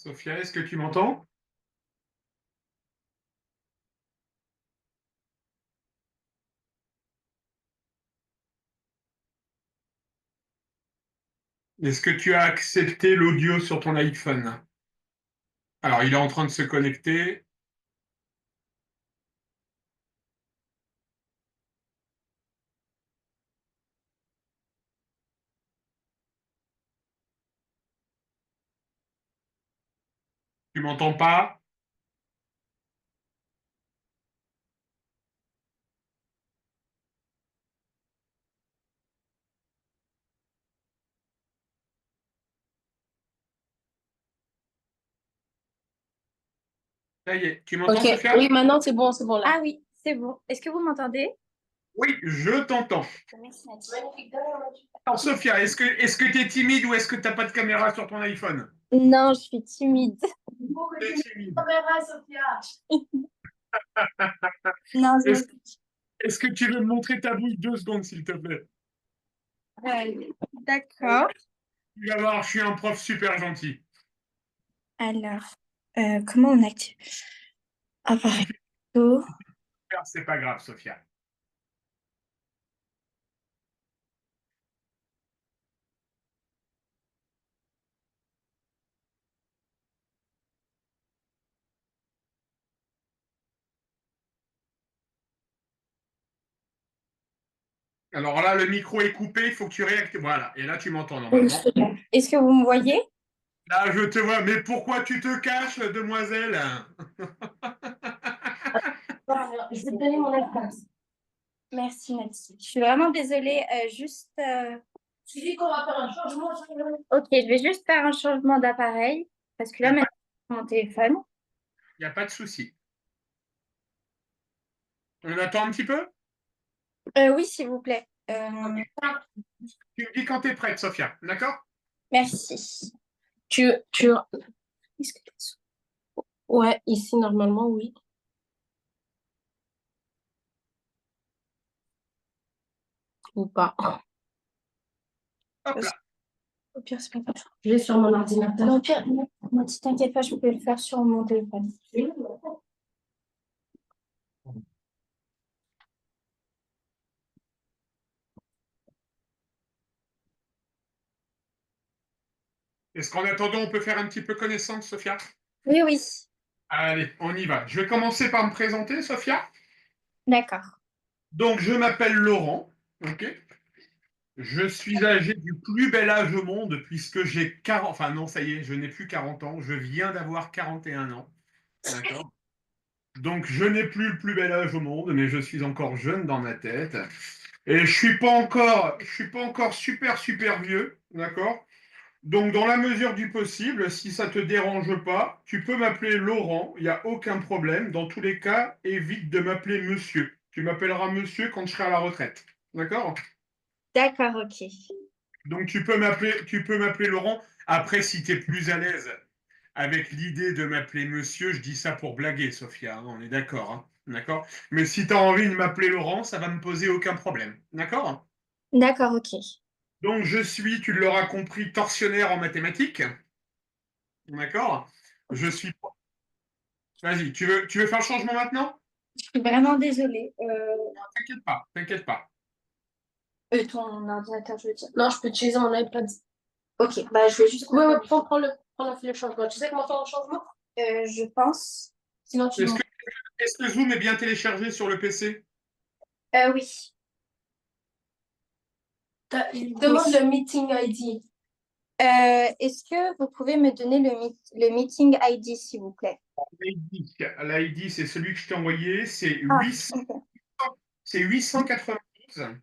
Sophia, est-ce que tu m'entends? Est-ce que tu as accepté l'audio sur ton iPhone? Alors, il est en train de se connecter. Tu m'entends pas? Ça y est. Tu m'entends, Ok, Sophia? oui, maintenant c'est bon là. Ah oui, c'est bon. Est-ce que vous m'entendez? Oui, je t'entends. Merci, Nadine. Alors, Sophia, est-ce que tu es timide ou est-ce que tu n'as pas de caméra sur ton iPhone? Non, je suis timide. Tu es timide. Caméra, Sophia. Non, Est-ce, est-ce que tu veux me montrer ta bouche 2 secondes, s'il te plaît? d'accord. Tu vas voir, je suis un prof super gentil. Alors, comment on active? Appareil photo. C'est pas grave, Sophia. Alors là, le micro est coupé, il faut que tu réactives. Voilà, et là, tu m'entends Oui, normalement. c'est bon. Est-ce que vous me voyez? Là, je te vois, mais pourquoi tu te caches, demoiselle? Je vais te donner mon espace. Merci, Nadine. Je suis vraiment désolée. Tu dis qu'on va faire un changement. Ok, je vais juste faire un changement d'appareil parce que Il là, n'y maintenant, c'est mon téléphone. a pas de souci. On attend un petit peu? Oui, s'il vous plaît. Tu me dis quand tu es prête, Sophia, d'accord? Merci. Tu... Est-ce que- Ouais, ici normalement, oui. Ou pas. Hop là. Au pire, c'est pas grave. Je vais sur mon ordinateur. Non, au pire, non, non, si t'inquiète pas, je peux le faire sur mon téléphone. Est-ce qu'en attendant, on peut faire un petit peu connaissance, Sophia? Oui, oui. Allez, on y va. Je vais commencer par me présenter, Sophia. D'accord. Donc, je m'appelle Laurent, ok? Je suis âgé du plus bel âge au monde puisque j'ai 40... Enfin non, ça y est, je n'ai plus 40 ans. Je viens d'avoir 41 ans, d'accord? Donc, je n'ai plus le plus bel âge au monde, mais je suis encore jeune dans ma tête. Et je suis pas encore super, super vieux, d'accord? Donc, dans la mesure du possible, si ça te dérange pas, tu peux m'appeler Laurent, il n'y a aucun problème. Dans tous les cas, évite de m'appeler monsieur. Tu m'appelleras monsieur quand je serai à la retraite, d'accord? D'accord, ok. Donc, tu peux m'appeler Laurent. Après, si tu es plus à l'aise avec l'idée de m'appeler monsieur, je dis ça pour blaguer, Sophia, hein, on est d'accord, hein, d'accord? Mais si tu as envie de m'appeler Laurent, ça va me poser aucun problème, d'accord? D'accord, ok. Donc, je suis, tu l'auras compris, tortionnaire en mathématiques, d'accord? Je suis. Vas-y, tu veux faire le changement maintenant? Je suis vraiment désolée. T'inquiète pas, t'inquiète pas. Ton ordinateur, je veux dire. Non, je peux utiliser mon iPad. Ok, bah je vais juste. Ouais, ouais, prends le changement. Tu sais comment faire le changement? Je pense. Sinon, tu Est-ce demandes. que, est-ce que Zoom est bien téléchargé sur le PC? Oui. Demande le meeting ID. Est-ce que vous pouvez me donner le meeting ID, s'il vous plaît? L'ID, c'est celui que je t'ai envoyé, c'est Ah, 800, ok. c'est 892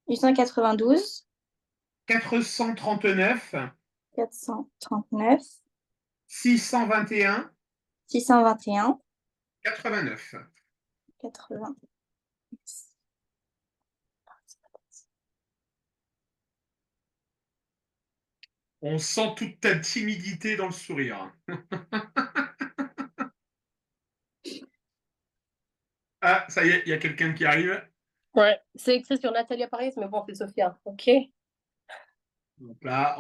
892, 439 439, 621 621, 89. 80. On sent toute ta timidité dans le sourire. Ah, ça y est, il y a quelqu'un qui arrive. Ouais, c'est écrit sur Nathalie Paris, mais bon, c'est Sophia. Ok. Donc là,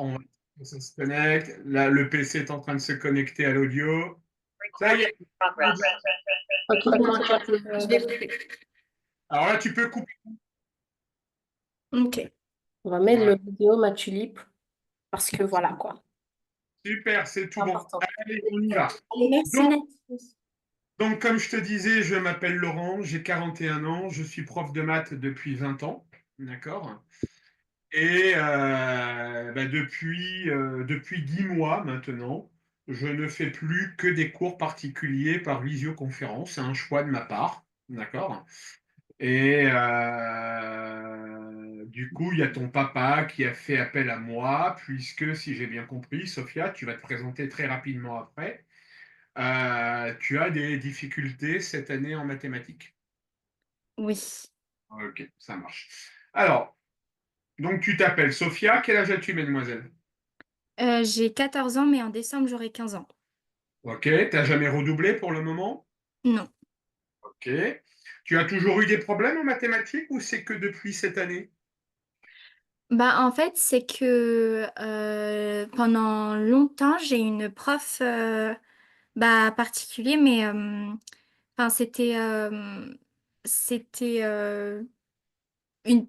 Ça se connecte. Là, le PC est en train de se connecter à l'audio. Ça y est. Ok, Je vais couper. Alors là, tu peux couper. Ok. on va mettre Voilà. le vidéo, ma tulipe, parce que voilà quoi. Super, c'est C'est tout bon. important. Allez, on y va. Allez, merci, Donc, Anaïs. donc, comme je te disais, je m'appelle Laurent, j'ai 41 ans, je suis prof de maths depuis 20 ans. D'accord? Et depuis 10 mois maintenant, je ne fais plus que des cours particuliers par visioconférence. C'est un choix de ma part. D'accord? Et du coup, il y a ton papa qui a fait appel à moi, puisque si j'ai bien compris, Sophia, tu vas te présenter très rapidement après. Tu as des difficultés cette année en mathématiques. Oui. Ok, ça marche. Alors, donc tu t'appelles Sophia. Quel âge as-tu, mademoiselle? J'ai 14 ans, mais en décembre, j'aurai 15 ans. Ok, t'as jamais redoublé pour le moment? Non. Ok. Tu as toujours eu des problèmes en mathématiques ou c'est que depuis cette année? Bah, en fait, c'est que pendant longtemps, j'ai une prof bah, particulier, mais enfin, c'était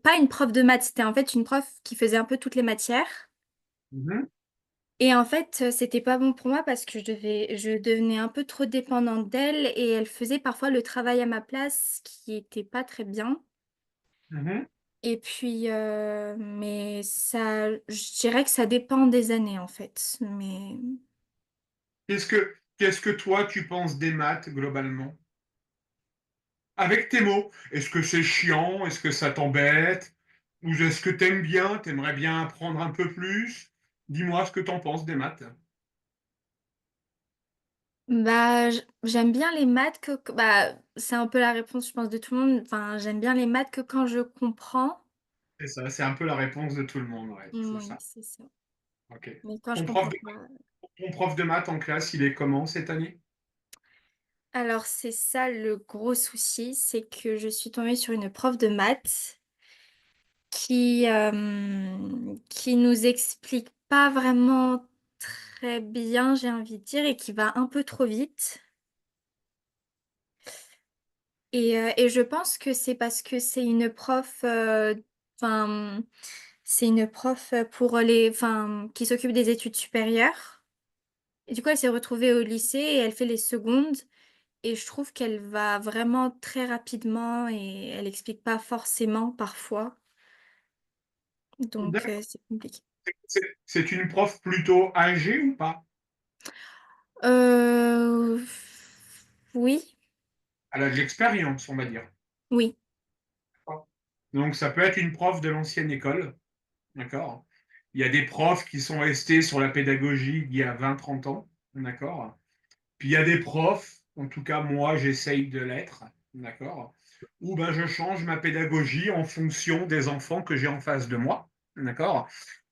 pas une prof de maths, c'était en fait une prof qui faisait un peu toutes les matières. Mhm, Et en fait, c'était pas bon pour moi parce que je devenais un peu trop dépendante d'elle et elle faisait parfois le travail à ma place qui était pas très bien. mhm. Et puis, mais je dirais que ça dépend des années en fait. Mais Qu'est-ce que toi tu penses des maths globalement? Avec tes mots, est-ce que c'est chiant? Est-ce que ça t'embête? Ou est-ce que t'aimes bien? T'aimerais bien apprendre un peu plus? Dis-moi ce que t'en penses des maths. bah, j'aime bien les maths bah, c'est un peu la réponse, je pense, de tout le monde. Enfin, j'aime bien les maths que quand je comprends. C'est ça, c'est un peu la réponse de tout le monde, ouais, c'est Oui, ça. c'est ça. Ok. Mais quand je Ton prof comprends de, pas. ton prof de maths en classe, il est comment cette année? Alors, c'est ça le gros souci, c'est que je suis tombée sur une prof de maths qui nous explique pas vraiment très bien, j'ai envie de dire, et qui va un peu trop vite. Et je pense que c'est parce que c'est une prof, enfin, c'est une prof pour enfin, qui s'occupe des études supérieures. Et du coup, elle s'est retrouvée au lycée et elle fait les secondes. Et je trouve qu'elle va vraiment très rapidement et elle explique pas forcément parfois. Donc, D'accord. c'est compliqué. C'est une prof plutôt âgée ou pas? Euh, oui, Elle a de l'expérience, on va dire. oui, Donc ça peut être une prof de l'ancienne école, d'accord? Il y a des profs qui sont restés sur la pédagogie il y a 20, 30 ans, d'accord? Puis il y a des profs, en tout cas moi j'essaye de l'être, d'accord? Où ben, je change ma pédagogie en fonction des enfants que j'ai en face de moi, d'accord?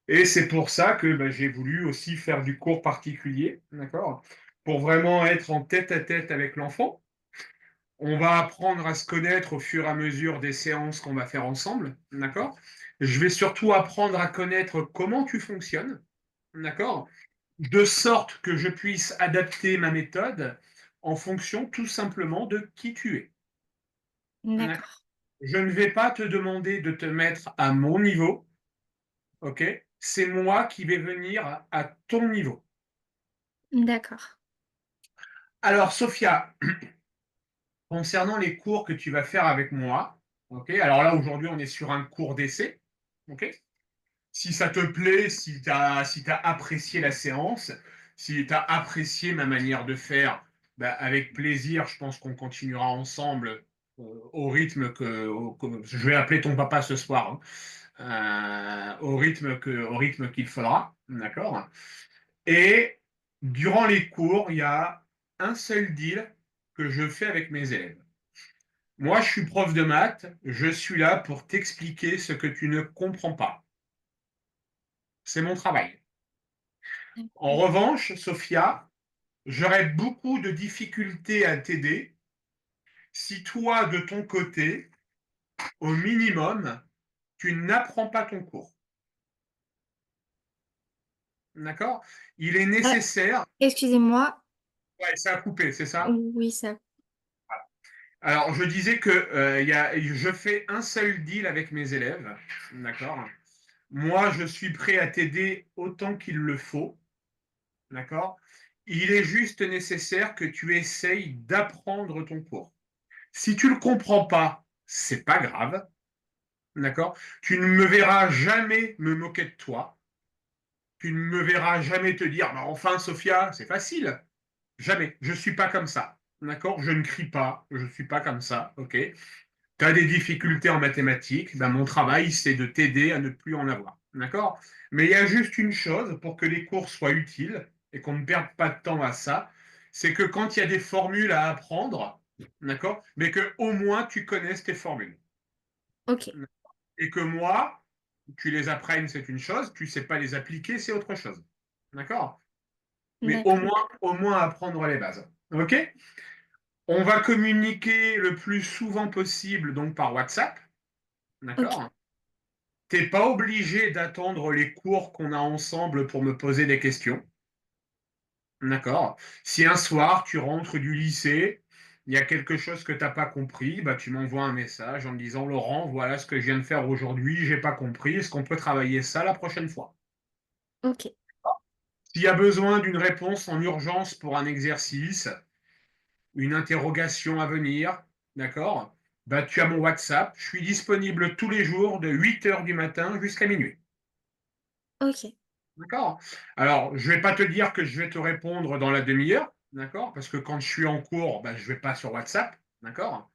Et c'est pour ça que ben, j'ai voulu aussi faire du cours particulier, d'accord? Pour vraiment être en tête à tête avec l'enfant. On va apprendre à se connaître au fur et à mesure des séances qu'on va faire ensemble, d'accord? Je vais surtout apprendre à connaître comment tu fonctionnes, d'accord? De sorte que je puisse adapter ma méthode en fonction tout simplement de qui tu es. D'accord. d'accord, Je ne vais pas te demander de te mettre à mon niveau, ok? C'est moi qui vais venir à ton niveau. d'accord. Alors, Sophia, concernant les cours que tu vas faire avec moi, ok? Alors là, aujourd'hui, on est sur un cours d'essai, ok? Si ça te plaît, si apprécié la séance, si tu as apprécié ma manière de faire, bah, avec plaisir, je pense qu'on continuera ensemble au rythme je vais appeler ton papa ce soir, hein, au rythme qu'il faudra, d'accord? Et durant les cours, il y a un seul deal que je fais avec mes élèves. Moi, je suis prof de maths, je suis là pour t'expliquer ce que tu ne comprends pas. C'est mon travail. En revanche, Sophia, j'aurais beaucoup de difficultés à t'aider si toi, de ton côté, au minimum, tu n'apprends pas ton cours. D'accord? Il est Ah, nécessaire. excusez-moi. Ouais, ça a coupé, c'est ça? Oui, ça. Alors, je disais que je fais un seul deal avec mes élèves. D'accord? Moi, je suis prêt à t'aider autant qu'il le faut. D'accord? Il est juste nécessaire que tu essayes d'apprendre ton cours. Si tu ne le comprends pas, c'est pas grave. D'accord? Tu ne me verras jamais me moquer de toi. Tu ne me verras jamais te dire, bah, enfin, Sophia, c'est facile. Jamais. Je ne suis pas comme ça. D'accord? Je ne crie pas. Je ne suis pas comme ça. OK? Tu as des difficultés en mathématiques. Ben, mon travail, c'est de t'aider à ne plus en avoir. D'accord? Mais il y a juste une chose pour que les cours soient utiles et qu'on ne perde pas de temps à ça, c'est que quand il y a des formules à apprendre, d'accord? Mais que au moins tu connaisses tes formules. Ok, Et que moi, tu les apprennes, c'est une chose, tu ne sais pas les appliquer, c'est autre chose. D'accord? Mais d'accord. au moins apprendre les bases. OK? On va communiquer le plus souvent possible donc par WhatsApp. Ok, D'accord? T'es pas obligé d'attendre les cours qu'on a ensemble pour me poser des questions. D'accord? Si un soir tu rentres du lycée, il y a quelque chose que tu n'as pas compris, bah, tu m'envoies un message en me disant Laurent, voilà ce que je viens de faire aujourd'hui, j'ai pas compris, est-ce qu'on peut travailler ça la prochaine fois? ok, S'il y a besoin d'une réponse en urgence pour un exercice, une interrogation à venir, d'accord? Bah, tu as mon WhatsApp, je suis disponible tous les jours de 8 heures du matin jusqu'à minuit. ok. D'accord? Alors, je ne vais pas te dire que je vais te répondre dans la demi-heure, d'accord? Parce que quand je suis en cours, ben, je ne vais pas sur WhatsApp, d'accord?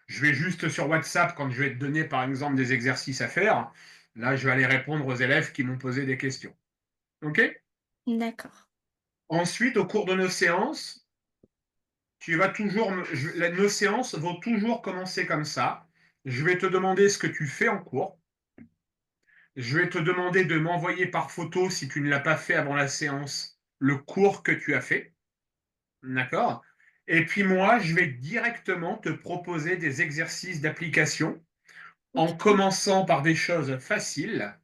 Je vais juste sur WhatsApp quand je vais te donner, par exemple, des exercices à faire. Là, je vais aller répondre aux élèves qui m'ont posé des questions. OK? D'accord. Ensuite, au cours de nos séances, tu vas toujours, nos séances vont toujours commencer comme ça. Je vais te demander ce que tu fais en cours. Je vais te demander de m'envoyer par photo, si tu ne l'as pas fait avant la séance, le cours que tu as fait. D'accord? Et puis moi, je vais directement te proposer des exercices d'application Ok, en commençant par des choses faciles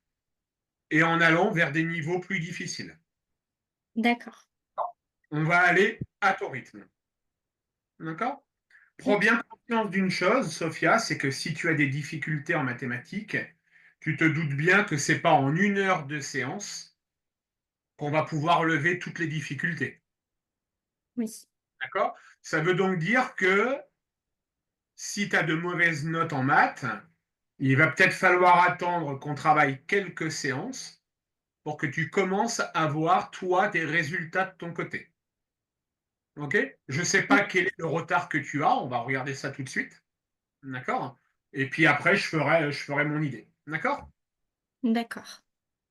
et en allant vers des niveaux plus difficiles. d'accord. On va aller à ton rythme. D'accord? Prends Ok, bien conscience d'une chose, Sophia, c'est que si tu as des difficultés en mathématiques, tu te doutes bien que ce n'est pas en 1 heure de séance qu'on va pouvoir lever toutes les difficultés. oui. D'accord? Ça veut donc dire que si tu as de mauvaises notes en maths, il va peut-être falloir attendre qu'on travaille quelques séances pour que tu commences à voir, toi, des résultats de ton côté. OK? Je ne sais pas O- quel est le retard que tu as, on va regarder ça tout de suite. D'accord? Et puis après, je ferai mon idée. D'accord? D'accord.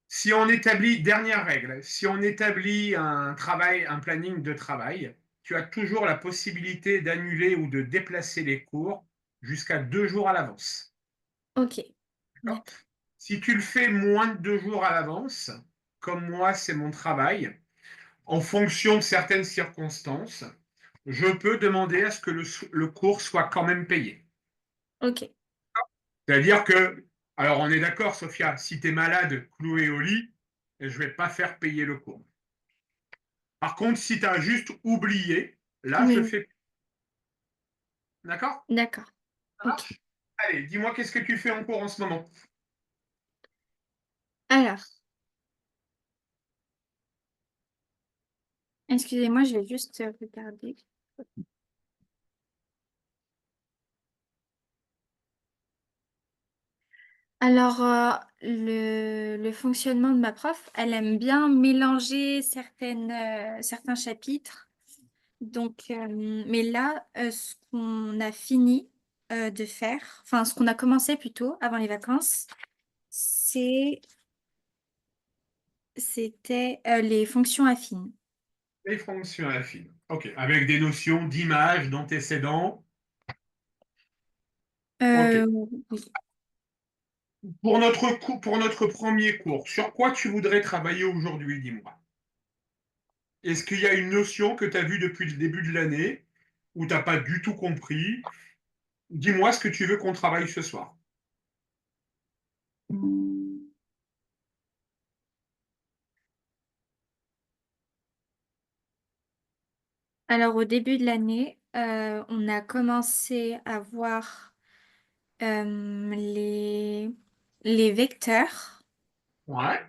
Si on établit, dernière règle, si on établit un travail, un planning de travail, tu as toujours la possibilité d'annuler ou de déplacer les cours jusqu'à 2 jours à l'avance. Ok, D'accord? d'accord. Si tu le fais moins de 2 jours à l'avance, comme moi, c'est mon travail, en fonction de certaines circonstances, je peux demander à ce que le cours soit quand même payé. Ok, C'est-à-dire que, alors on est d'accord, Sophia, si tu es malade, cloué au lit, je ne vais pas faire payer le cours. Par contre, si tu as juste oublié, là, oui, je oui. fais. D'accord? D'accord. Ça Ok. marche? Allez, dis-moi qu'est-ce que tu fais en cours en ce moment? Alors, excusez-moi, je vais juste regarder. Alors, le fonctionnement de ma prof, elle aime bien mélanger certains chapitres. Donc, mais là, ce qu'on a fini de faire, enfin, ce qu'on a commencé plutôt avant les vacances, c'est, c'était les fonctions affines. Les fonctions affines. OK. Avec des notions d'image, d'antécédent. OK. Oui. Pour notre premier cours, sur quoi tu voudrais travailler aujourd'hui, dis-moi? Est-ce qu'il y a une notion que tu as vue depuis le début de l'année ou tu n'as pas du tout compris? Dis-moi ce que tu veux qu'on travaille ce soir. Alors, au début de l'année, on a commencé à voir les vecteurs. Ouais.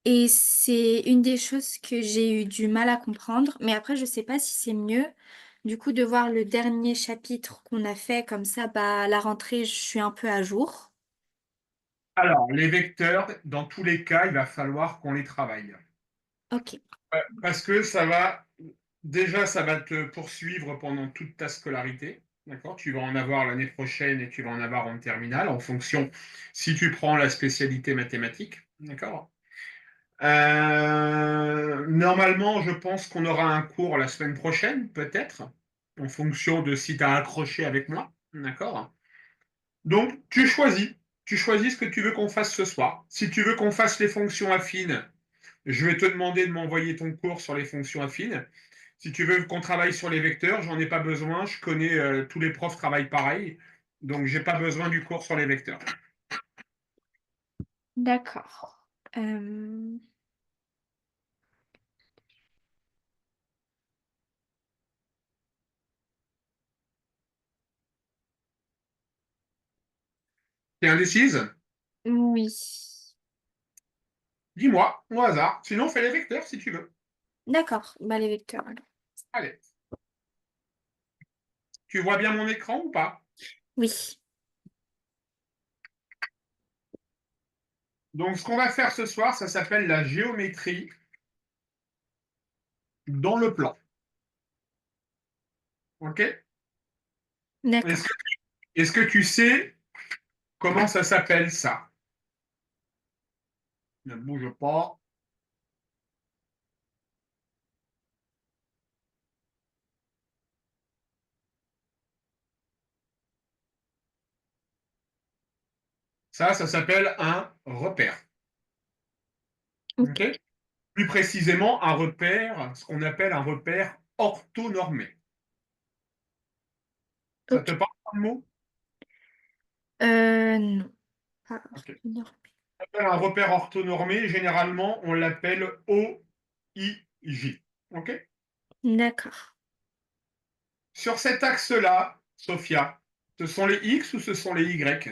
Et c'est une des choses que j'ai eu du mal à comprendre. Mais après, je sais pas si c'est mieux. Du coup, de voir le dernier chapitre qu'on a fait, comme ça, bah, à la rentrée, je suis un peu à jour. Alors, les vecteurs, dans tous les cas, il va falloir qu'on les travaille. Ok, Parce que déjà, ça va te poursuivre pendant toute ta scolarité. D'accord? Tu vas en avoir l'année prochaine et tu vas en avoir en terminale, en fonction si tu prends la spécialité mathématique. D'accord? Normalement, je pense qu'on aura un cours la semaine prochaine, peut-être, en fonction de si tu as accroché avec moi. D'accord? Donc, tu choisis. Tu choisis ce que tu veux qu'on fasse ce soir. Si tu veux qu'on fasse les fonctions affines, je vais te demander de m'envoyer ton cours sur les fonctions affines. Si tu veux qu'on travaille sur les vecteurs, j'en ai pas besoin. Je connais tous les profs travaillent pareil. Donc, j'ai pas besoin du cours sur les vecteurs. d'accord. Euh, T'es indécise? oui, Dis-moi, au hasard. Sinon, fais les vecteurs si tu veux. d'accord. Bah, les vecteurs, alors. Allez. Tu vois bien mon écran ou pas? Oui, Donc, ce qu'on va faire ce soir, ça s'appelle la géométrie dans le plan. OK? Est-ce d'accord. que, est-ce que tu sais comment ça s'appelle ça? Ne bouge pas. Ça s'appelle un repère. Ok, OK? Plus précisément, un repère, ce qu'on appelle un repère orthonormé. Ça ok. te parle le mot? Non, pas OK. orthonormé. Un repère orthonormé, généralement, on l'appelle OIJ. OK? D'accord. Sur cet axe-là, Sophia, ce sont les X ou ce sont les Y?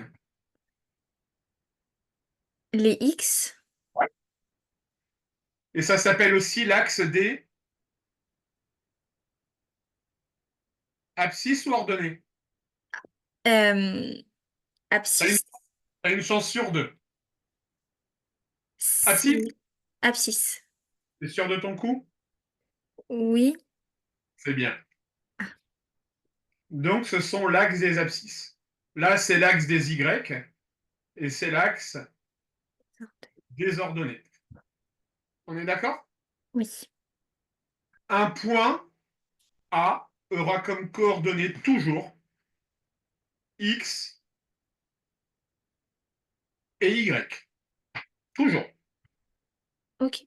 Les X, Ouais. Et ça s'appelle aussi l'axe des abscisses ou ordonnées. euh, Tu as une, abscisse, t'as une chance sur deux. Abscisse, c'est abscisse. t'es sûr de ton coup? Oui. C'est bien. Donc, ce sont l'axe des abscisses. Là, c'est l'axe des Y et c'est l'axe des ordonnées. On est d'accord? Oui. Un point A aura comme coordonnées toujours X et Y. Toujours. Ok.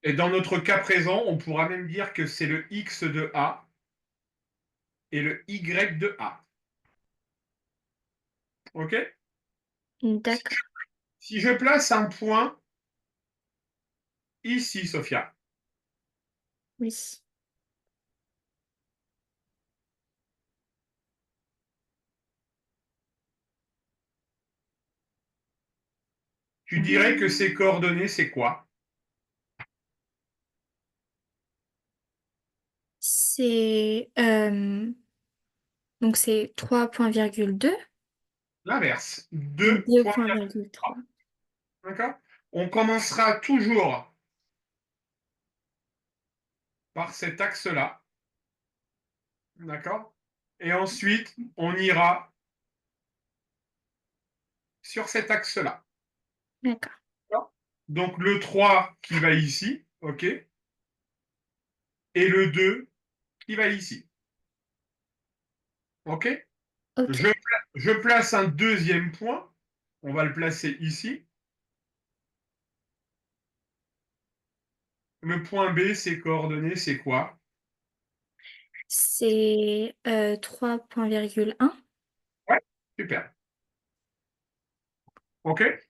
Et dans notre cas présent, on pourra même dire que c'est le X de A et le Y de A. OK? Si je, D'accord. si je place un point ici, Sophia, Oui. tu dirais que ces coordonnées, c'est quoi? C'est donc c'est 3,2 L'inverse. ou 2 points. 2,3. D'accord? On commencera toujours par cet axe-là. D'accord? Et ensuite, on ira sur cet axe-là. D'accord. Donc le 3 qui va ici, OK? Et le 2 qui va ici. OK? Ok. Je, je place un deuxième point. On va le placer ici. Le point B, ses coordonnées, c'est quoi? C'est 3,1. Ouais, super. OK? Ok.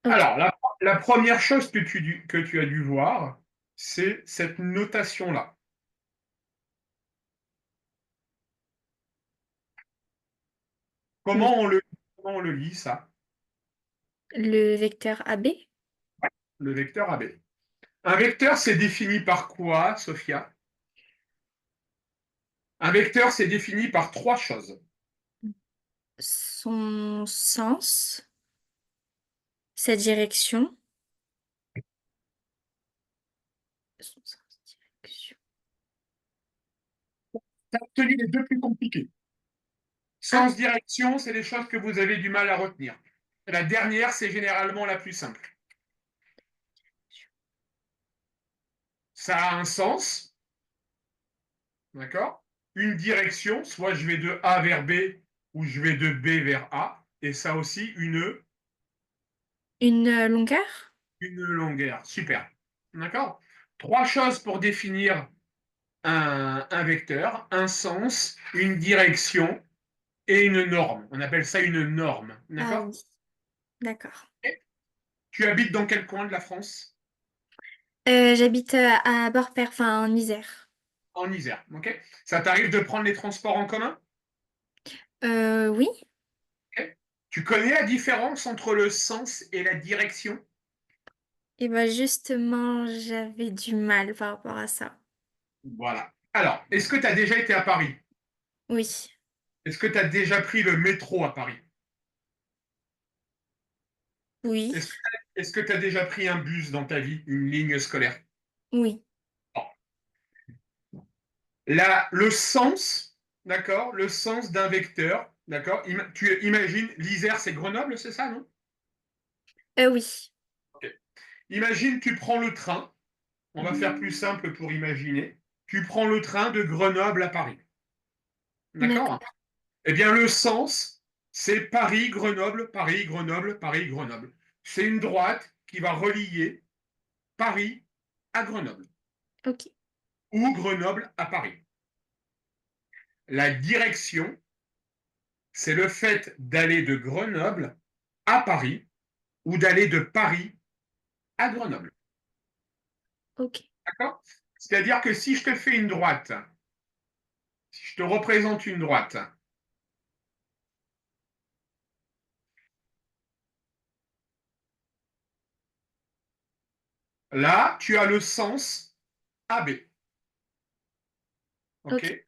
Alors, la première chose que tu as dû voir, c'est cette notation-là. Oui. Comment on le lit, ça? Le vecteur AB? Le vecteur AB. Un vecteur, c'est défini par quoi, Sophia? Un vecteur, c'est défini par trois choses. Son sens, sa direction. Son sens, direction. Tu as obtenu les deux plus compliqués. Ah, Sens, direction, c'est les choses que vous avez du mal à retenir. La dernière, c'est généralement la plus simple. Ça a un sens, d'accord? Une direction, soit je vais de A vers B ou je vais de B vers A, et ça aussi une longueur? une longueur. Super. D'accord? Trois choses pour définir un vecteur, un sens, une direction et une norme. On appelle ça une norme. Ah D'accord? oui, d'accord. Tu habites dans quel coin de la France? J'habite à Bord-Père, enfin en Isère. En Isère. Ok? Ça t'arrive de prendre les transports en commun? Oui. Ok. Tu connais la différence entre le sens et la direction? Et ben justement, j'avais du mal par rapport à ça. Voilà. Alors, est-ce que tu as déjà été à Paris? Oui, Est-ce que tu as déjà pris le métro à Paris? oui, Est-ce que tu as déjà pris un bus dans ta vie, une ligne scolaire? oui, Bon. Le sens, d'accord, le sens d'un vecteur, d'accord, tu imagines, l'Isère, c'est Grenoble, c'est ça, non? oui. Ok. Imagine, tu prends le train, on va faire plus simple pour imaginer, tu prends le train de Grenoble à Paris, d'accord? D'accord. Eh bien, le sens, c'est Paris-Grenoble, Paris-Grenoble, Paris-Grenoble. C'est une droite qui va relier Paris à Grenoble Ok, ou Grenoble à Paris. La direction, c'est le fait d'aller de Grenoble à Paris ou d'aller de Paris à Grenoble. ok. D'accord? C'est-à-dire que si je te fais une droite, si je te représente une droite, là, tu as le sens AB. OK? Ok.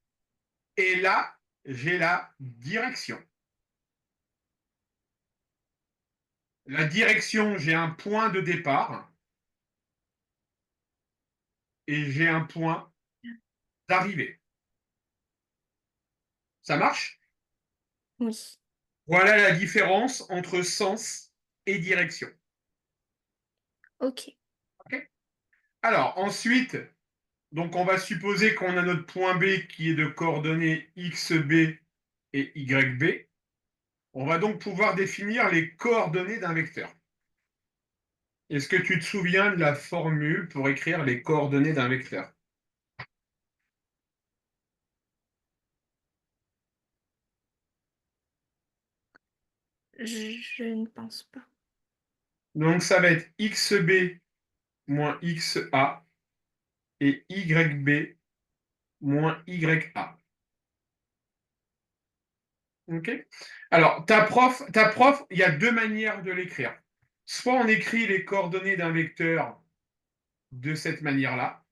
Et là, j'ai la direction. La direction, j'ai un point de départ et j'ai un point d'arrivée. Ça marche? Oui. Voilà la différence entre sens et direction. Ok. OK? Alors, ensuite, donc on va supposer qu'on a notre point B qui est de coordonnées XB et YB. On va donc pouvoir définir les coordonnées d'un vecteur. Est-ce que tu te souviens de la formule pour écrire les coordonnées d'un vecteur? Je ne pense pas. Donc ça va être XB moins XA et YB moins YA. OK? Alors, ta prof, il y a deux manières de l'écrire. Soit on écrit les coordonnées d'un vecteur de cette manière-là,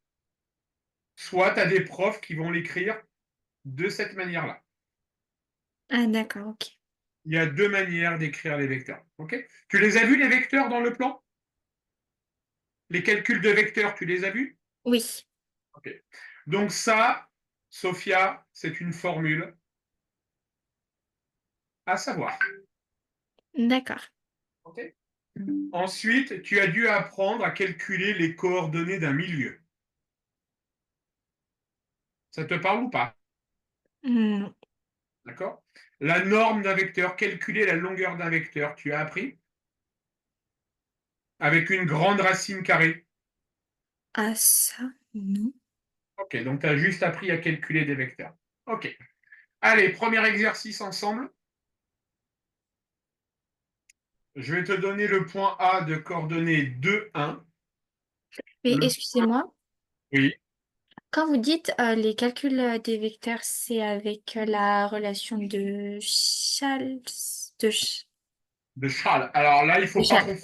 soit tu as des profs qui vont l'écrire de cette manière-là. Ah, d'accord, ok. Il y a deux manières d'écrire les vecteurs. OK? Tu les as vus, les vecteurs, dans le plan? Les calculs de vecteurs, tu les as vus? Oui, OK. Donc ça, Sophia, c'est une formule à savoir. d'accord. OK? Ensuite, tu as dû apprendre à calculer les coordonnées d'un milieu. Ça te parle ou pas? Non. D'accord? La norme d'un vecteur, calculer la longueur d'un vecteur, tu as appris? Avec une grande racine carrée. Ah, ça, non. OK, donc tu as juste appris à calculer des vecteurs. OK. Allez, premier exercice ensemble. Je vais te donner le point A de coordonnées 2, 1. Mais Le... excusez-moi, Oui. Quand vous dites les calculs des vecteurs, c'est avec la relation de Chasles, de, De Charles. Alors là, de Chasles.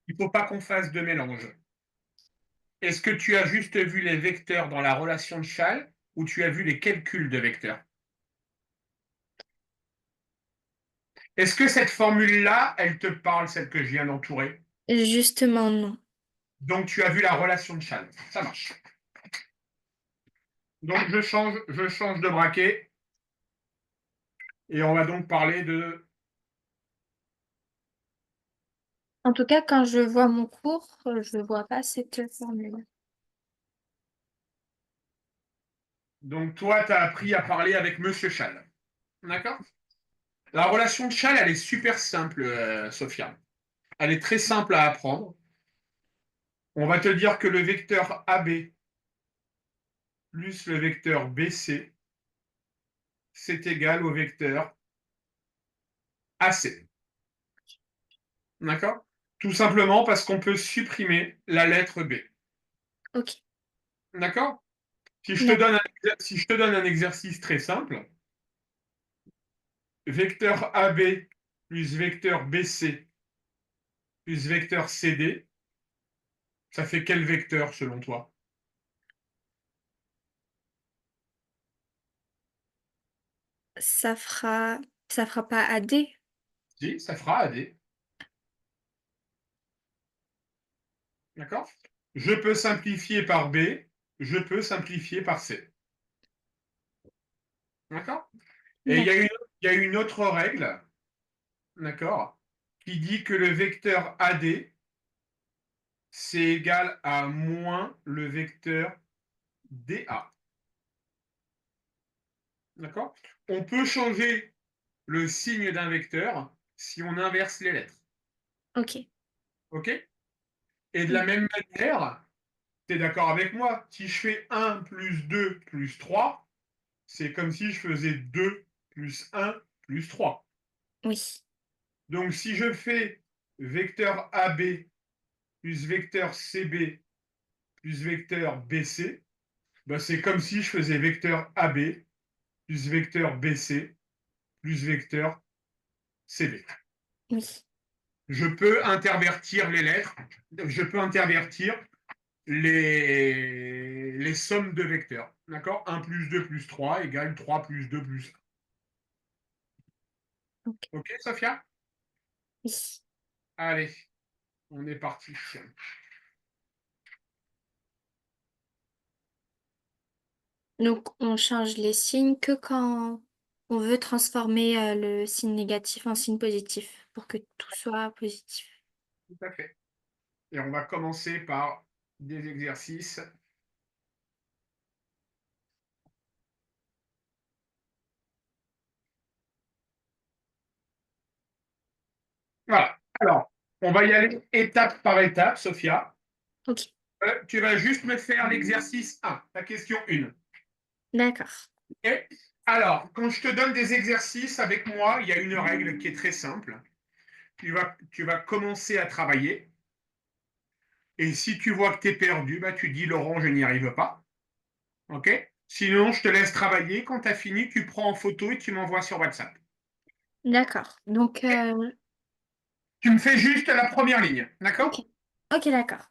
il faut pas qu'on fasse de mélange. Est-ce que tu as juste vu les vecteurs dans la relation de Charles ou tu as vu les calculs de vecteurs? Est-ce que cette formule-là, elle te parle, celle que je viens d'entourer? Justement, non. Donc tu as vu la relation de Charles. Ça marche. Donc je change de braquet et on va donc parler de. En tout cas, quand je vois mon cours, je ne vois pas cette formule. Donc toi, tu as appris à parler avec Monsieur Chal. D'accord? La relation de Chal, elle est super simple, Sophia. Elle est très simple à apprendre. On va te dire que le vecteur AB plus le vecteur BC, c'est égal au vecteur AC. D'accord? Tout simplement parce qu'on peut supprimer la lettre B. Ok. D'accord? D'accord. Si je te donne un exercice très simple, vecteur AB plus vecteur BC plus vecteur CD, ça fait quel vecteur selon toi? Ça fera, ça fera pas AD. Si, ça fera AD. D'accord? Je peux simplifier par B, je peux simplifier par C. D'accord? Et D'accord. il y a une autre règle, d'accord, qui dit que le vecteur AD, c'est égal à moins le vecteur DA. D'accord? On peut changer le signe d'un vecteur si on inverse les lettres. Ok. OK? Et de la Mm. même manière, tu es d'accord avec moi, si je fais 1 plus 2 plus 3, c'est comme si je faisais 2 plus 1 plus 3. Oui. Donc si je fais vecteur AB plus vecteur CB plus vecteur BC, ben c'est comme si je faisais vecteur AB plus vecteur BC plus vecteur CB. Oui. Je peux intervertir les lettres, je peux intervertir les sommes de vecteurs. D'accord? 1 plus 2 plus 3 égale 3 plus 2 plus Ok. 1. OK, Sophia? Oui. Allez, on est parti. Donc, on change les signes que quand on veut transformer le signe négatif en signe positif pour que tout soit positif. Tout à fait. Et on va commencer par des exercices. Voilà. Alors, on va y aller étape par étape, Sophia. Ok. Tu vas juste me faire l'exercice 1, la question 1. D'accord. Okay. Alors, quand je te donne des exercices avec moi, il y a une règle qui est très simple. Tu vas commencer à travailler. Et si tu vois que tu es perdu, bah, tu dis Laurent, je n'y arrive pas. OK? Sinon, je te laisse travailler. Quand tu as fini, tu prends en photo et tu m'envoies sur WhatsApp. D'accord. Donc, Tu me fais juste la première ligne. ok. D'accord? Ok, d'accord.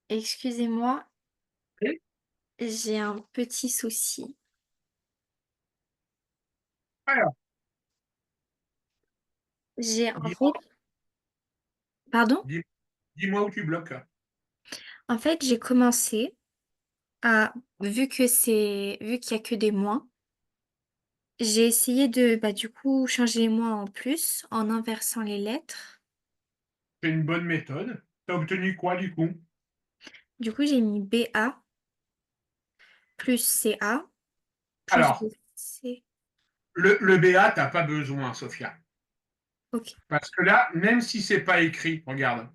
Excusez-moi, Oui. j'ai un petit souci. Alors, J'ai en dis-moi fait pardon? dis- dis-moi où tu bloques. En fait, j'ai commencé à vu qu'il y a que des moins, j'ai essayé de, bah, du coup, changer les moins en plus en inversant les lettres. C'est une bonne méthode. Tu as obtenu quoi du coup? Du coup, j'ai mis BA plus CA plus Alors, BC. le BA, tu n'as pas besoin, Sophia. OK. Parce que là, même si c'est pas écrit, regarde,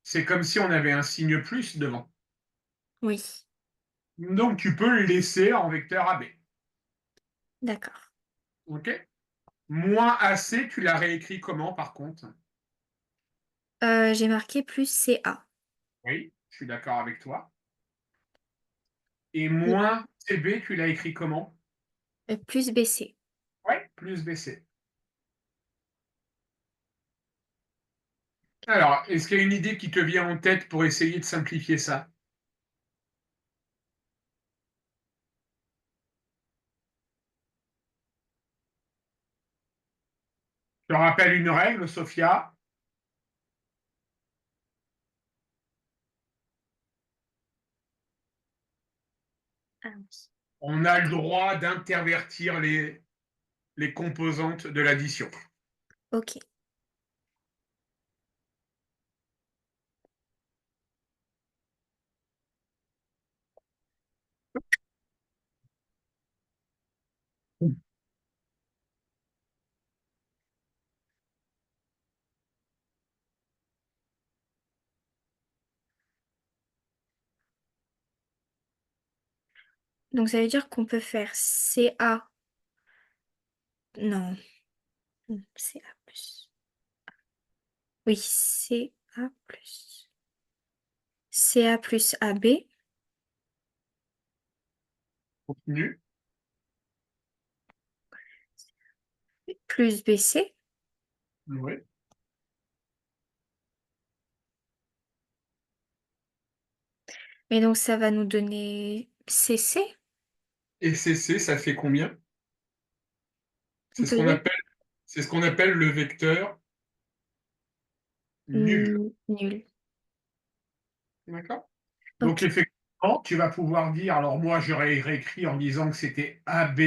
c'est comme si on avait un signe plus devant. Oui, Donc, tu peux le laisser en vecteur AB. d'accord. OK? Moins AC, tu l'as réécrit comment par contre? J'ai marqué plus CA Oui, je suis d'accord avec toi. Et et moins CB, tu l'as écrit comment? plus BC. Oui, plus BC. Alors, est-ce qu'il y a une idée qui te vient en tête pour essayer de simplifier ça? Je te rappelle une règle, Sophia. Ah oui. On a le droit d'intervertir les composantes de l'addition. OK. Donc ça veut dire qu'on peut faire CA non, CA plus. Oui, CA plus AB Continue. plus BC. Oui. Et donc ça va nous donner CC. Et CC, ça fait combien? On C'est ce peut qu'on dire appelle, c'est ce qu'on appelle le vecteur nul. nul. D'accord? Donc, OK. effectivement, tu vas pouvoir dire, alors moi, j'aurais réécrit en disant que c'était AB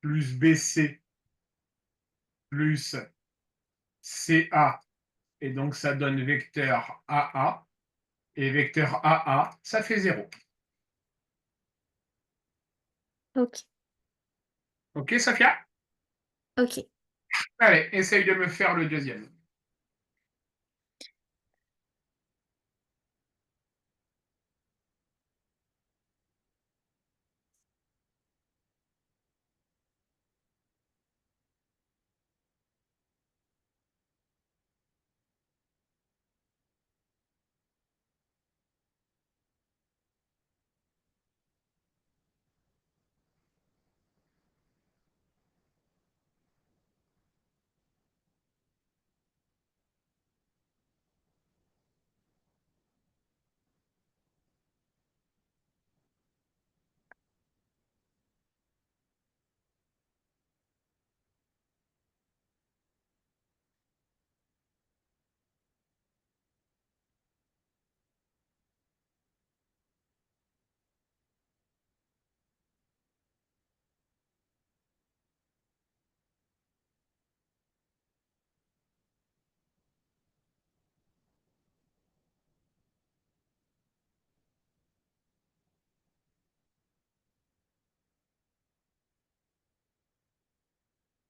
plus BC plus CA, et donc ça donne vecteur AA, et vecteur AA, ça fait 0. OK. OK, Safia? OK. Allez, essaye de me faire le deuxième.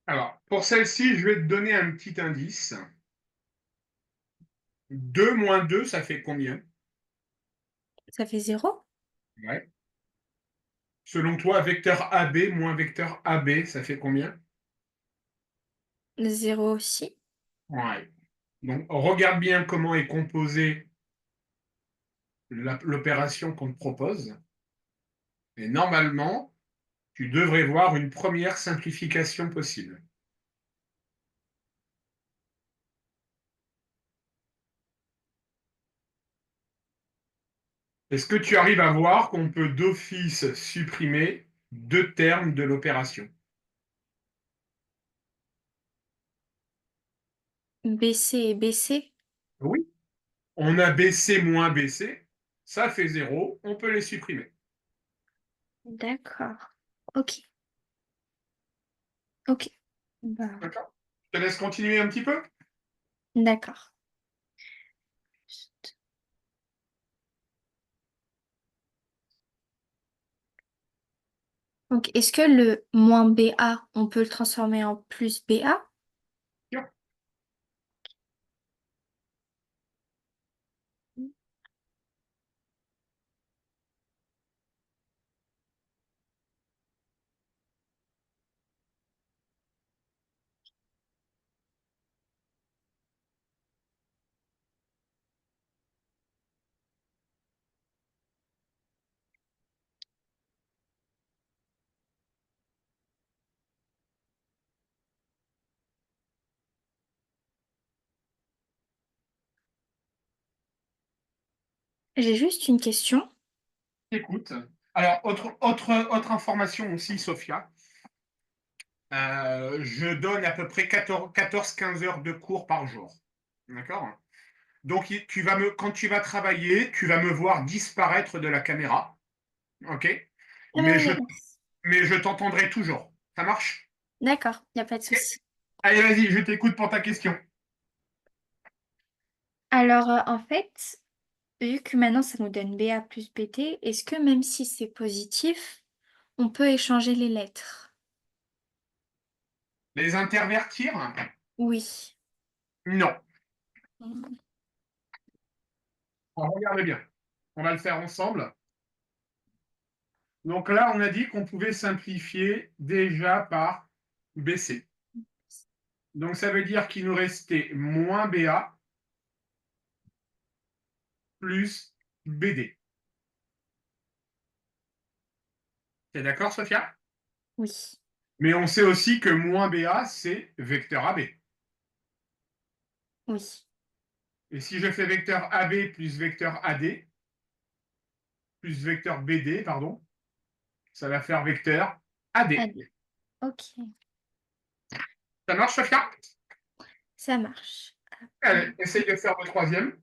Alors, pour celle-ci, je vais te donner un petit indice. 2 moins 2, ça fait combien? Ça fait 0. Ouais. Selon toi, vecteur AB moins vecteur AB, ça fait combien? 0 aussi. Ouais. Donc, regarde bien comment est composée l'opération qu'on te propose. Et normalement, tu devrais voir une première simplification possible. Est-ce que tu arrives à voir qu'on peut d'office supprimer deux termes de l'opération? BC et BC. Oui. On a BC moins BC, ça fait zéro, on peut les supprimer. D'accord. Ok. Ok. Bah, D'accord? Je te laisse continuer un petit peu. d'accord. Donc, est-ce que le moins BA, on peut le transformer en plus BA? J'ai juste une question. Écoute. Alors, autre information aussi, Sophia. Je donne à peu près 14-15 heures de cours par jour. D'accord? Donc, quand tu vas travailler, tu vas me voir disparaître de la caméra. OK? Mais je, Euh, mais je t'entendrai toujours. Ça marche? d'accord, il n'y a pas de OK. souci. Allez, vas-y, je t'écoute pour ta question. Alors, en fait, vu que maintenant ça nous donne BA plus BT, est-ce que même si c'est positif, on peut échanger les lettres? Les intervertir? Oui. Non. Mm. On regarde bien. On va le faire ensemble. Donc là, on a dit qu'on pouvait simplifier déjà par BC. Donc ça veut dire qu'il nous restait moins BA plus BD. T'es d'accord, Sophia? Oui. Mais on sait aussi que moins BA, c'est vecteur AB. Oui. Et si je fais vecteur AB plus vecteur AD, plus vecteur BD, pardon, ça va faire vecteur AD. Allez. Ok. Ça marche, Sophia? Ça marche. Allez, essaye de faire le troisième.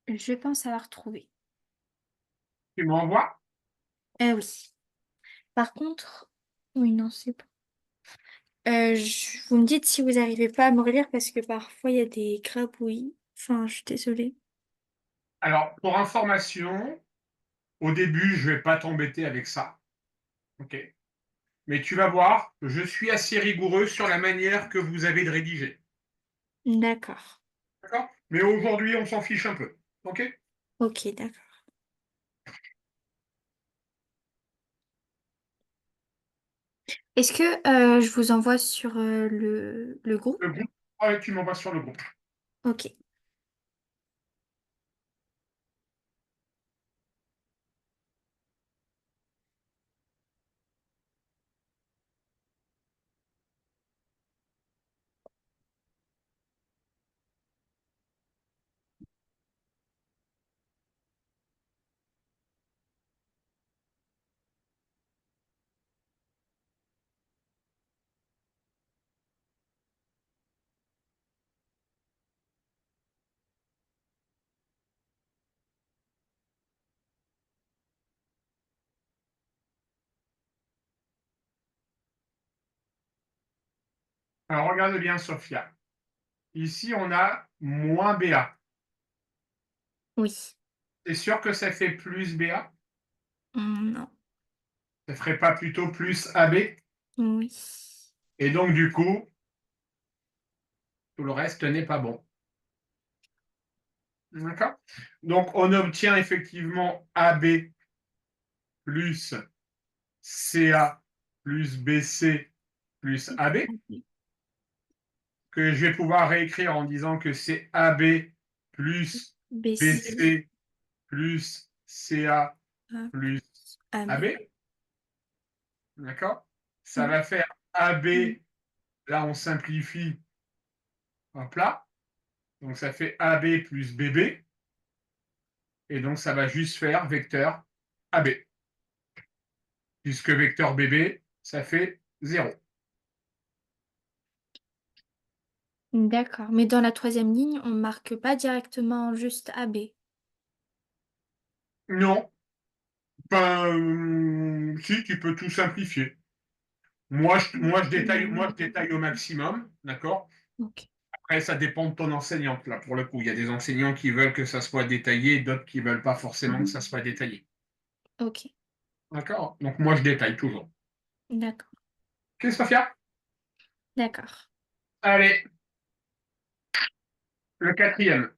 Je pense avoir trouvé. Tu m'envoies? Oui. Par contre, oui, non, c'est bon. Vous me dites si vous n'arrivez pas à me relire parce que parfois il y a des grabouillis. Enfin, je suis désolée. Alors, pour information, au début, je ne vais pas t'embêter avec ça. OK? Mais tu vas voir, je suis assez rigoureux sur la manière que vous avez de rédiger. D'accord. D'accord? Mais aujourd'hui, on s'en fiche un peu. OK? Ok, d'accord. Est-ce que je vous envoie sur le groupe? Le groupe, ouais, tu m'envoies sur le groupe. Ok. Alors, regarde bien, Sophia. Ici, on a moins BA. Oui. C'est sûr que ça fait plus BA? Non. Ça ferait pas plutôt plus AB? Oui. Et donc, du coup, tout le reste n'est pas bon. D'accord? Donc, on obtient effectivement AB plus CA plus BC plus AB, que je vais pouvoir réécrire en disant que c'est AB plus BC. BC plus CA A plus plus AB. AB. D'accord? Ça Mm. va faire AB, là on simplifie, hop là. Donc ça fait AB plus BB. Et donc ça va juste faire vecteur AB. Puisque vecteur BB, ça fait 0. D'accord. Mais dans la troisième ligne, on marque pas directement juste AB. Non, ben, si, tu peux tout simplifier. Moi, je détaille au maximum, d'accord? Ok. Après, ça dépend de ton enseignante, là, pour le coup. Il y a des enseignants qui veulent que ça soit détaillé, d'autres qui ne veulent pas forcément que ça soit détaillé. Ok. D'accord? Donc, moi, je détaille toujours. D'accord. Ok, Sophia? D'accord. Allez, le quatrième.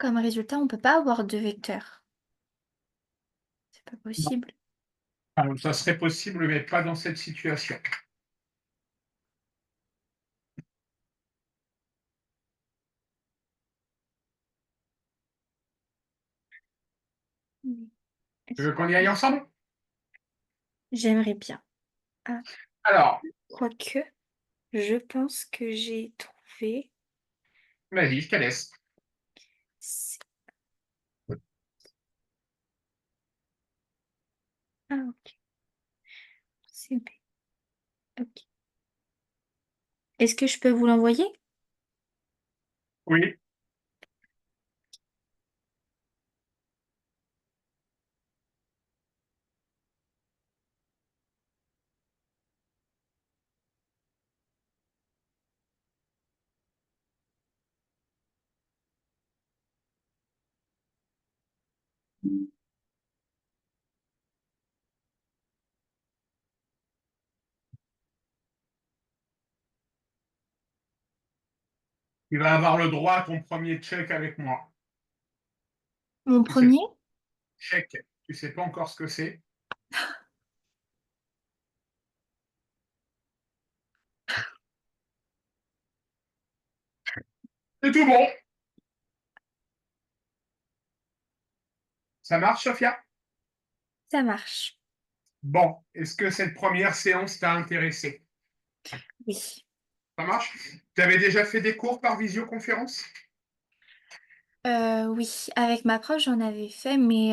comme résultat, on peut pas avoir deux vecteurs. C'est pas Non. possible. Alors, ça serait possible, mais pas dans cette situation. Hmm. Tu veux qu'on y aille ensemble? J'aimerais bien. Ah, Alors, quoique, je pense que j'ai trouvé. vas-y, je te laisse. C- Ah, ok. C'est B. Ok. Est-ce que je peux vous l'envoyer? Oui. Tu vas avoir le droit à ton premier check avec moi. Mon Tu sais, premier? check, tu sais pas encore ce que c'est. C'est tout bon. Ça marche, Sophia? Ça marche. Bon, est-ce que cette première séance t'a intéressé? Oui. Ça marche? Tu avais déjà fait des cours par visioconférence? Oui, avec ma prof, j'en avais fait, mais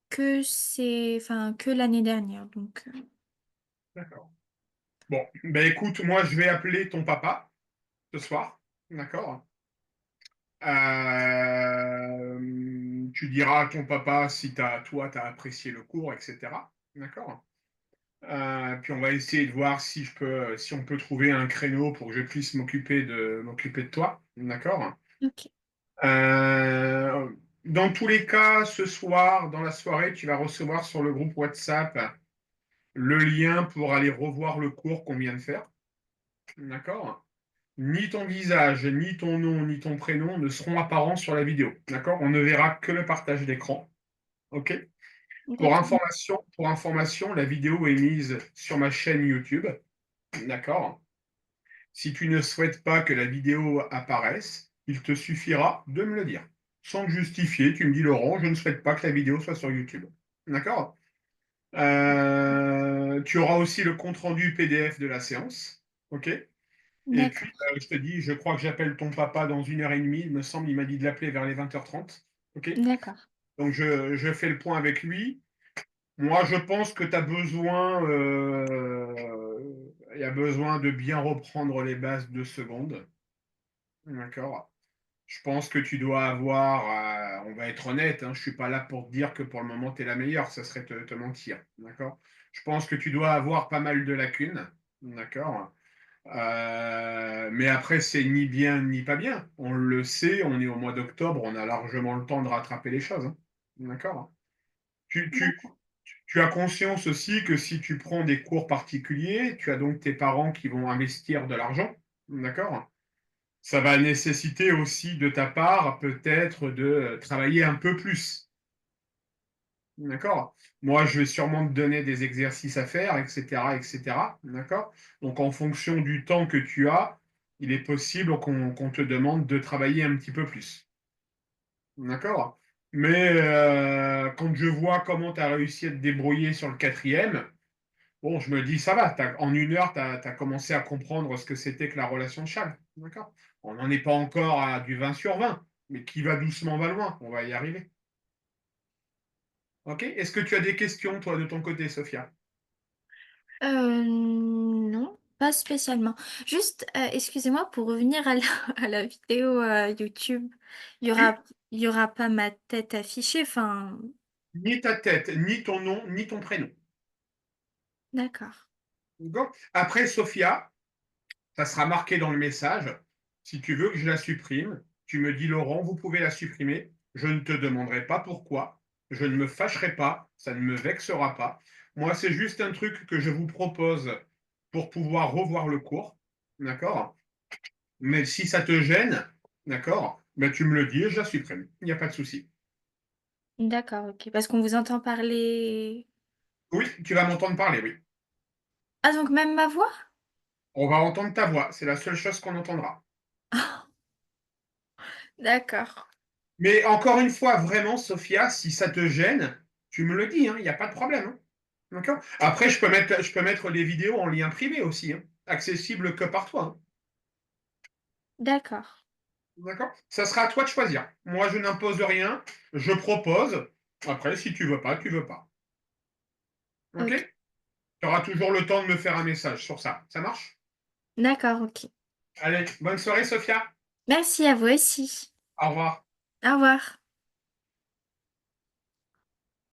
que l'année dernière. Donc, D'accord. Bon, ben écoute, moi je vais appeler ton papa ce soir, d'accord? Tu diras à ton papa si toi, tu as apprécié le cours, etc. D'accord? Puis on va essayer de voir si on peut trouver un créneau pour que je puisse m'occuper de toi, d'accord? ok. Euh, dans tous les cas, ce soir, dans la soirée, tu vas recevoir sur le groupe WhatsApp le lien pour aller revoir le cours qu'on vient de faire, d'accord? Ni ton visage, ni ton nom, ni ton prénom ne seront apparents sur la vidéo, d'accord? On ne verra que le partage d'écran, ok? D'accord. Pour information, la vidéo est mise sur ma chaîne YouTube, d'accord? Si tu ne souhaites pas que la vidéo apparaisse, il te suffira de me le dire. Sans te justifier, tu me dis Laurent, je ne souhaite pas que la vidéo soit sur YouTube. D'accord? Tu auras aussi le compte-rendu PDF de la séance. OK? Et puis, D'accord. je te dis, je crois que j'appelle ton papa dans 1 heure et demie. Il me semble, il m'a dit de l'appeler vers les 20h30. OK? D'accord. Donc, je fais le point avec lui. Moi, je pense que tu as besoin, il y a besoin de bien reprendre les bases de seconde. D'accord. Je pense que tu dois avoir, on va être honnête, hein, je ne suis pas là pour te dire que pour le moment tu es la meilleure, ça serait te mentir. D'accord. Je pense que tu dois avoir pas mal de lacunes. D'accord. Mais après, c'est ni bien ni pas bien. On le sait, on est au mois d'octobre, on a largement le temps de rattraper les choses, hein. D'accord. Tu, tu, D'accord. tu as conscience aussi que si tu prends des cours particuliers, tu as donc tes parents qui vont investir de l'argent. D'accord. Ça va nécessiter aussi de ta part peut-être de travailler un peu plus. D'accord? Moi, je vais sûrement te donner des exercices à faire, etc., etc. D'accord? Donc, en fonction du temps que tu as, il est possible qu'on te demande de travailler un petit peu plus. D'accord? Mais quand je vois comment tu as réussi à te débrouiller sur le quatrième, bon, je me dis, ça va, en 1 heure, tu as commencé à comprendre ce que c'était que la relation de Charles. D'accord? On n'en est pas encore à du 20 sur 20, mais qui va doucement va loin. On va y arriver. OK? Est-ce que tu as des questions, toi, de ton côté, Sophia? Non, pas spécialement. Juste, excusez-moi, pour revenir à à la vidéo YouTube, Oui, il y aura pas ma tête affichée, enfin, ni ta tête, ni ton nom, ni ton prénom. d'accord. D'accord? Après, Sophia, ça sera marqué dans le message. Si tu veux que je la supprime, tu me dis, Laurent, vous pouvez la supprimer. Je ne te demanderai pas pourquoi. Je ne me fâcherai pas. Ça ne me vexera pas. Moi, c'est juste un truc que je vous propose pour pouvoir revoir le cours. D'accord? Mais si ça te gêne, d'accord? Ben, tu me le dis et je la supprime. Il n'y a pas de souci. D'accord, OK. Parce qu'on vous entend parler. Oui, tu vas m'entendre parler, oui. Ah, donc même ma voix? On va entendre ta voix, c'est la seule chose qu'on entendra. D'accord. Mais encore une fois, vraiment, Sophia, si ça te gêne, tu me le dis, hein, il n'y a pas de problème, hein. D'accord? Après, je peux mettre les vidéos en lien privé aussi, hein, accessible que par toi, hein. D'accord. D'accord? Ça sera à toi de choisir. Moi, je n'impose rien, je propose. Après, si tu veux pas, tu veux pas. OK? OK. Tu auras toujours le temps de me faire un message sur ça. Ça marche? D'accord, OK. Allez, bonne soirée, Sophia. Merci à vous aussi. Au revoir. Au revoir.